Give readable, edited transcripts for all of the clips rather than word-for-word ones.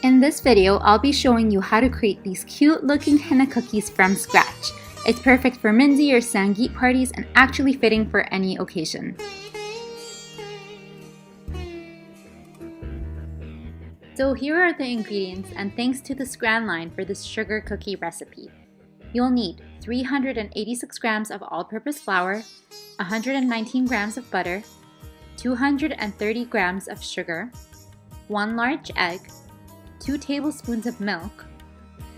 In this video, I'll be showing you how to create these cute looking henna cookies from scratch. It's perfect for Minzy or Sangeet parties and actually fitting for any occasion. So here are the ingredients, and thanks to the scran line for this sugar cookie recipe. You'll need 386 grams of all-purpose flour, 119 grams of butter, 230 grams of sugar, 1 large egg, 2 tablespoons of milk,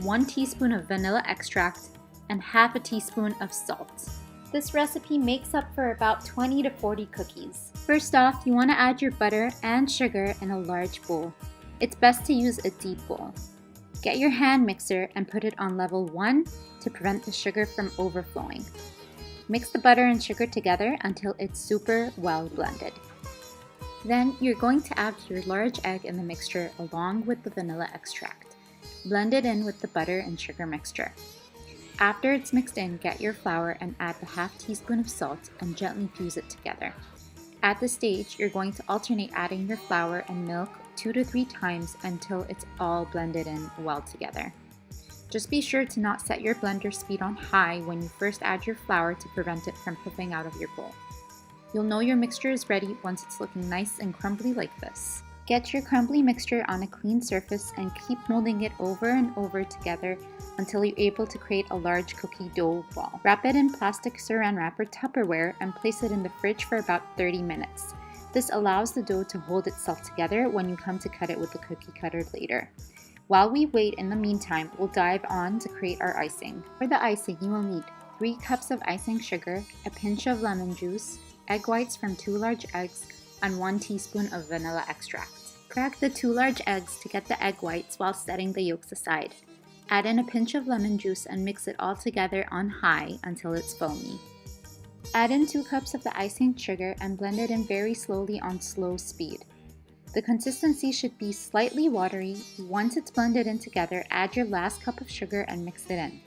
1 teaspoon of vanilla extract, and half a teaspoon of salt. This recipe makes up for about 20 to 40 cookies. First off, you want to add your butter and sugar in a large bowl. It's best to use a deep bowl. Get your hand mixer and put it on level 1 to prevent the sugar from overflowing. Mix the butter and sugar together until it's super well blended. Then you're going to add your large egg in the mixture along with the vanilla extract. Blend it in with the butter and sugar mixture. After it's mixed in, get your flour and add the half teaspoon of salt and gently fuse it together. At this stage, you're going to alternate adding your flour and milk 2 to 3 times until it's all blended in well together. Just be sure to not set your blender speed on high when you first add your flour to prevent it from poofing out of your bowl. You'll know your mixture is ready once it's looking nice and crumbly like this. Get your crumbly mixture on a clean surface and keep molding it over and over together until you're able to create a large cookie dough ball. Wrap it in plastic saran wrap or Tupperware and place it in the fridge for about 30 minutes. This allows the dough to hold itself together when you come to cut it with the cookie cutter later. While we wait, in the meantime, we'll dive on to create our icing. For the icing, you will need 3 cups of icing sugar, a pinch of lemon juice, egg whites from 2 large eggs, and 1 teaspoon of vanilla extract. Crack the 2 large eggs to get the egg whites while setting the yolks aside. Add in a pinch of lemon juice and mix it all together on high until it's foamy. Add in 2 cups of the icing sugar and blend it in very slowly on slow speed. The consistency should be slightly watery. Once it's blended in together, add your last cup of sugar and mix it in.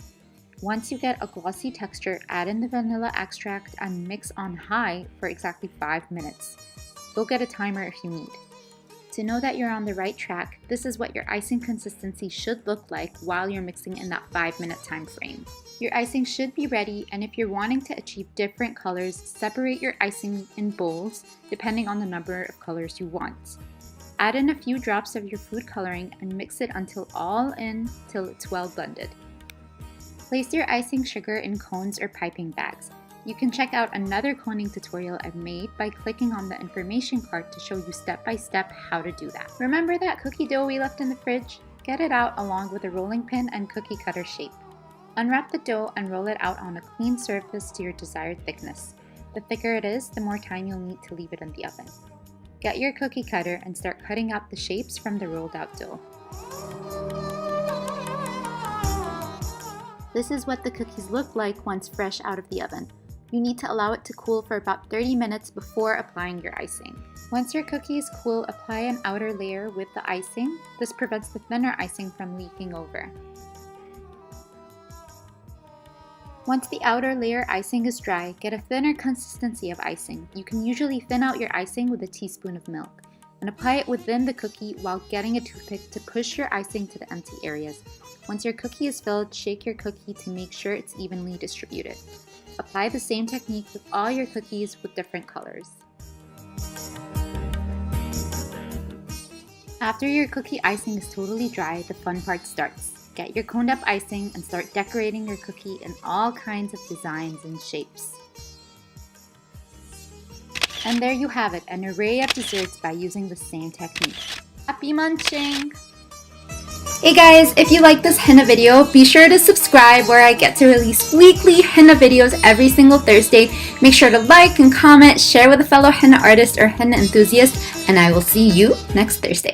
Once you get a glossy texture, add in the vanilla extract and mix on high for exactly 5 minutes. Go get a timer if you need. To know that you're on the right track, this is what your icing consistency should look like while you're mixing in that 5-minute time frame. Your icing should be ready, and if you're wanting to achieve different colors, separate your icing in bowls depending on the number of colors you want. Add in a few drops of your food coloring and mix it until it's well blended. Place your icing sugar in cones or piping bags. You can check out another coning tutorial I've made by clicking on the information card to show you step by step how to do that. Remember that cookie dough we left in the fridge? Get it out along with a rolling pin and cookie cutter shape. Unwrap the dough and roll it out on a clean surface to your desired thickness. The thicker it is, the more time you'll need to leave it in the oven. Get your cookie cutter and start cutting out the shapes from the rolled out dough. This is what the cookies look like once fresh out of the oven. You need to allow it to cool for about 30 minutes before applying your icing. Once your cookies cool, apply an outer layer with the icing. This prevents the thinner icing from leaking over. Once the outer layer icing is dry, get a thinner consistency of icing. You can usually thin out your icing with a teaspoon of milk and apply it within the cookie while getting a toothpick to push your icing to the empty areas. Once your cookie is filled, shake your cookie to make sure it's evenly distributed. Apply the same technique with all your cookies with different colors. After your cookie icing is totally dry, the fun part starts. Get your coned up icing and start decorating your cookie in all kinds of designs and shapes. And there you have it, an array of desserts by using the same technique. Happy munching! Hey guys, if you like this henna video, be sure to subscribe where I get to release weekly henna videos every single Thursday. Make sure to like and comment, share with a fellow henna artist or henna enthusiast, and I will see you next Thursday.